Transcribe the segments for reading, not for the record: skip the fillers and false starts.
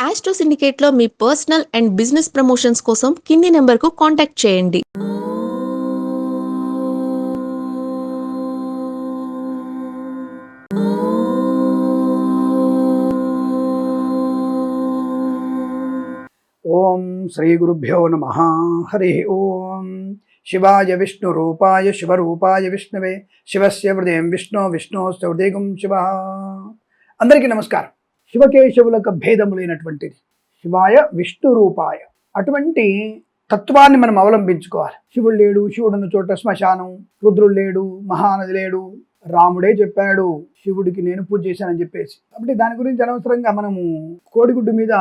Astro సిండికేట్లో మీ personal and business promotions కోసం కింది నెంబర్కు కాంటాక్ట్ చేయండి. ఓం శ్రీ గురుభ్యో నమ. హరి ఓం. శివాయ విష్ణు రూపాయ శివరూపాయ విష్ణవే శివస్య హృదయం విష్ణు విష్ణోస్య హృదయం శివ. అందరికీ నమస్కారం. శివకేశవులకు భేదము లేనటువంటిది శివాయ విష్ణు రూపాయ. అటువంటి తత్వాన్ని మనం అవలంబించుకోవాలి. శివుడు లేడు, శివుడున్న చోట శ్మశానం, రుద్రుడు లేడు, మహానది లేడు, రాముడే చెప్పాడు శివుడికి నేను పూజ చేశానని చెప్పేసి. కాబట్టి దాని గురించి అనవసరంగా మనము కోడిగుడ్డు మీద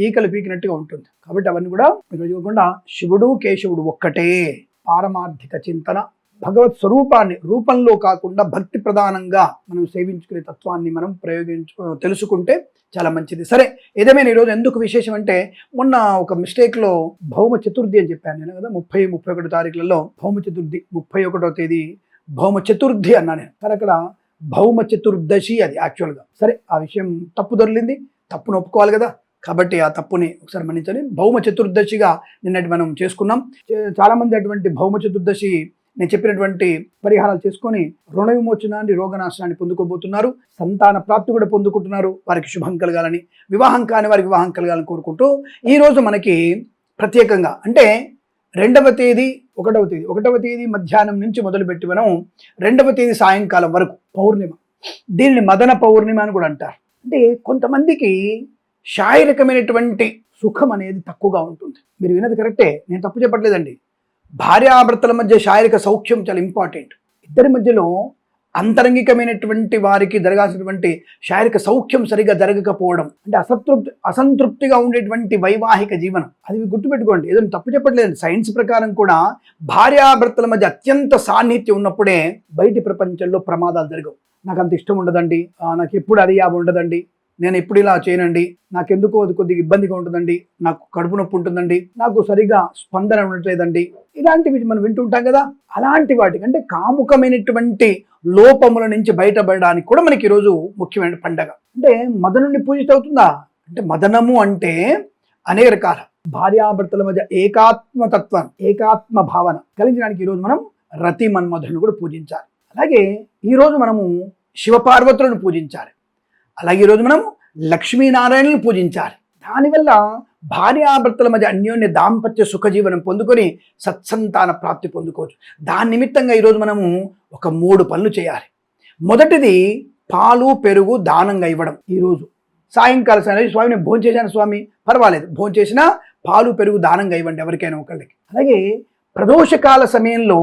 ఈకలు పీకినట్టుగా ఉంటుంది. కాబట్టి అవన్నీ కూడా చూడకుండా శివుడు కేశవుడు ఒక్కటే. పారమార్థిక చింతన, భగవత్ స్వరూపాన్ని రూపంలో కాకుండా భక్తి ప్రధానంగా మనం సేవించుకునే తత్వాన్ని మనం తెలుసుకుంటే చాలా మంచిది. సరే, ఏదేమైనా ఈరోజు ఎందుకు విశేషం అంటే, మొన్న ఒక మిస్టేక్లో భౌమ చతుర్థి అని చెప్పాను నేను కదా. 30-31 తారీఖులలో భౌమ చతుర్థి, 31వ తేదీ భౌమ చతుర్థి అన్నా నేను. కానీ అక్కడ భౌమ చతుర్దశి అది యాక్చువల్గా. సరే, ఆ విషయం తప్పు దొరికింది, తప్పును ఒప్పుకోవాలి కదా. కాబట్టి ఆ తప్పుని ఒకసారి మన్నించని భౌమ చతుర్దశిగా నిన్నటి మనం చేసుకున్నాం. చాలామంది అటువంటి భౌమ చతుర్దశి నేను చెప్పినటువంటి పరిహారాలు చేసుకొని రుణ విమోచనాన్ని, రోగనాశనాన్ని పొందుకోబోతున్నారు. సంతాన ప్రాప్తి కూడా పొందుకుంటున్నారు. వారికి శుభం కలగాలని, వివాహం కాని వారికి వివాహం కలగాలని కోరుకుంటూ ఈరోజు మనకి ప్రత్యేకంగా అంటే 2వ తేదీ 1వ తేదీ మధ్యాహ్నం నుంచి మొదలుపెట్టి మనం 2వ తేదీ సాయంకాలం వరకు పౌర్ణిమ. దీనిని మదన పౌర్ణిమ అని కూడా అంటారు. అంటే కొంతమందికి శారీరకమైనటువంటి సుఖం అనేది తక్కువగా ఉంటుంది. మీరు విన్నది కరెక్టే, నేను తప్పు చెప్పట్లేదండి. భార్యాభర్తల మధ్య శారీరక సౌఖ్యం చాలా ఇంపార్టెంట్. ఇద్దరి మధ్యలో అంతరంగికమైనటువంటి వారికి జరగాల్సినటువంటి శారీరక సౌఖ్యం సరిగా జరగకపోవడం, అంటే అసంతృప్తిగా ఉండేటువంటి వైవాహిక జీవనం, అది గుర్తుపెట్టుకోండి. ఏదో తప్పు చెప్పట్లేదు. సైన్స్ ప్రకారం కూడా భార్యాభర్తల మధ్య అత్యంత సాన్నిహిత్యం ఉన్నప్పుడే బయటి ప్రపంచంలో ప్రమాదాలు జరగవు. నాకు అంత ఇష్టం ఉండదండి, నాకు ఎప్పుడు అది ఉండదండి, నేను ఎప్పుడు ఇలా చేయనండి, నాకెందుకో అది కొద్దిగా ఇబ్బందిగా ఉంటుందండి, నాకు కడుపు నొప్పి ఉంటుందండి, నాకు సరిగా స్పందన ఉండట్లేదండి, ఇలాంటివి మనం వింటుంటాం కదా. అలాంటి వాటికి అంటే కాముకమైనటువంటి లోపముల నుంచి బయటపడడానికి కూడా మనకి ఈరోజు ముఖ్యమైన పండగ. అంటే మదనుని పూజిత అవుతుందా అంటే, మదనము అంటే అనేక రకాల భార్యాభర్తల మధ్య ఏకాత్మతత్వం, ఏకాత్మ భావన కలిగించడానికి ఈరోజు మనం రతి మన్మధులను కూడా పూజించాలి. అలాగే ఈరోజు మనము శివపార్వతులను పూజించాలి. అలాగే ఈరోజు మనం లక్ష్మీనారాయణను పూజించాలి. దానివల్ల భార్యాభర్తల మధ్య అన్యోన్య దాంపత్య సుఖజీవనం పొందుకొని సత్సంతాన ప్రాప్తి పొందుకోవచ్చు. దాని నిమిత్తంగా ఈరోజు మనము ఒక 3 పనులు చేయాలి. మొదటిది పాలు పెరుగు దానంగా ఇవ్వడం. ఈరోజు సాయంకాల సమయంలో స్వామి నేను భోజనం చేశాను స్వామి, పర్వాలేదు, భోజనం చేసినా పాలు పెరుగు దానంగా ఇవ్వండి ఎవరికైనా ఒకళ్ళకి. అలాగే ప్రదోషకాల సమయంలో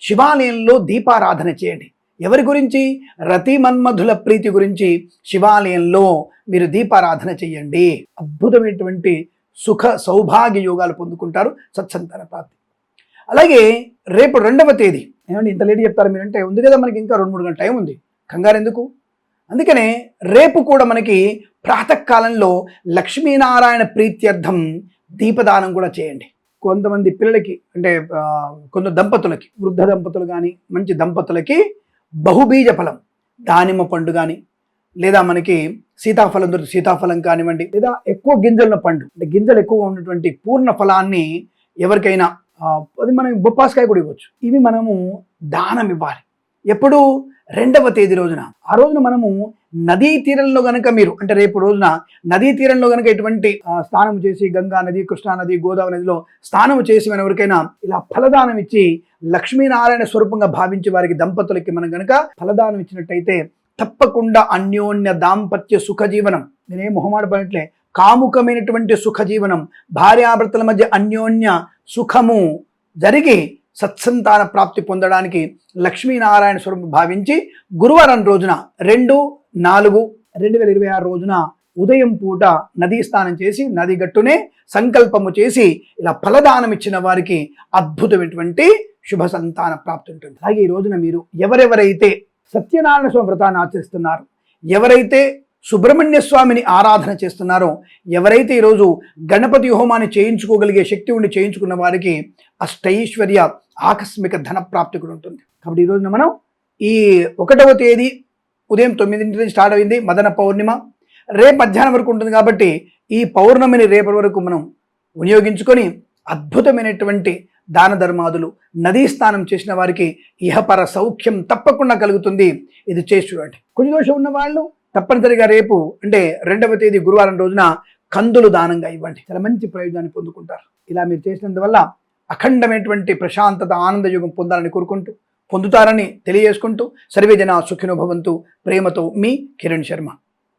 శివాలయంలో దీపారాధన చేయండి. ఎవరి గురించి? రతి మన్మధుల ప్రీతి గురించి శివాలయంలో మీరు దీపారాధన చేయండి. అద్భుతమైనటువంటి సుఖ సౌభాగ్య యోగాలు పొందుకుంటారు, సత్సంతాన ప్రాప్తి. అలాగే రేపు 2వ తేదీ, ఏమండి ఇంత లేట్ చెప్తారు మీరంటే, ఉంది కదా మనకి ఇంకా 2-3 గంటల టైం ఉంది, కంగారు ఎందుకు? అందుకనే రేపు కూడా మనకి ప్రాతకాలంలో లక్ష్మీనారాయణ ప్రీత్యర్థం దీపదానం కూడా చేయండి. కొంతమంది పిల్లలకి అంటే కొంత దంపతులకి, వృద్ధ దంపతులు కానీ మంచి దంపతులకి బహుబీజ ఫలం, దానిమ్మ పండు కానీ, లేదా మనకి సీతాఫలం దొరికి సీతాఫలం కానివ్వండి, లేదా ఎక్కువ గింజల పండు అంటే గింజలు ఎక్కువగా ఉన్నటువంటి పూర్ణ ఫలాన్ని ఎవరికైనా, అది మనకి బొప్పాస్కాయ కూడా ఇవ్వచ్చు. ఇవి మనము దానం ఇవ్వాలి. ఎప్పుడు? 2వ తేదీ రోజున. ఆ రోజున మనము నదీ తీరంలో గనక మీరు అంటే రేపు రోజున నదీ తీరంలో గనక ఎటువంటి స్నానం చేసి, గంగా నది, కృష్ణా నది, గోదావరి నదిలో స్నానం చేసి మనం ఎవరికైనా ఇలా ఫలదానం ఇచ్చి లక్ష్మీనారాయణ స్వరూపంగా భావించి వారికి దంపతులకి మనం గనక ఫలదానం ఇచ్చినట్టయితే తప్పకుండా అన్యోన్య దాంపత్య సుఖజీవనం, నేనేం మొహమాట పడట్లే, కాముకమైనటువంటి సుఖజీవనం, భార్యాభర్తల మధ్య అన్యోన్య సుఖము జరిగి సత్సంతాన ప్రాప్తి పొందడానికి లక్ష్మీనారాయణ స్వరూపం భావించి గురువారం రోజున 2/4/2026 రోజున ఉదయం పూట నదీ స్నానం చేసి నది గట్టునే సంకల్పము చేసి ఇలా ఫలదానం ఇచ్చిన వారికి అద్భుతమైనటువంటి శుభ సంతాన ప్రాప్తి ఉంటుంది. అలాగే ఈ రోజున మీరు ఎవరెవరైతే సత్యనారాయణ స్వామి వ్రతాన్ని ఆచరిస్తున్నారు, ఎవరైతే సుబ్రహ్మణ్య స్వామిని ఆరాధన చేస్తున్నారో, ఎవరైతే ఈరోజు గణపతి హోమాన్ని చేయించుకోగలిగే శక్తి ఉండి చేయించుకున్న వారికి అష్టైశ్వర్య ఆకస్మిక ధన ప్రాప్తి కూడా ఉంటుంది. కాబట్టి ఈరోజున మనం ఈ 1వ తేదీ ఉదయం 9 నుంచి స్టార్ట్ అయింది మదన పౌర్ణిమ, రేపు మధ్యాహ్నం వరకు ఉంటుంది. కాబట్టి ఈ పౌర్ణమిని రేపటి వరకు మనం వినియోగించుకొని అద్భుతమైనటువంటి దాన ధర్మాదులు, నదీ స్నానం చేసిన వారికి ఇహపర సౌఖ్యం తప్పకుండా కలుగుతుంది. ఇది చేసి చూడండి. కుజదోషం ఉన్న వాళ్ళు తప్పనిసరిగా రేపు అంటే 2వ తేదీ గురువారం రోజున కందులు దానంగా ఇవ్వండి. చాలా మంచి ప్రయోజనాన్ని పొందుకుంటారు. ఇలా మీరు చేసినందువల్ల అఖండమైనటువంటి ప్రశాంతత, ఆనందయుగం పొందాలని కోరుకుంటూ, పొందుతారని తెలియజేసుకుంటూ, సర్వే జనా సుఖినో భవంతు. ప్రేమతో మీ కిరణ్ శర్మ.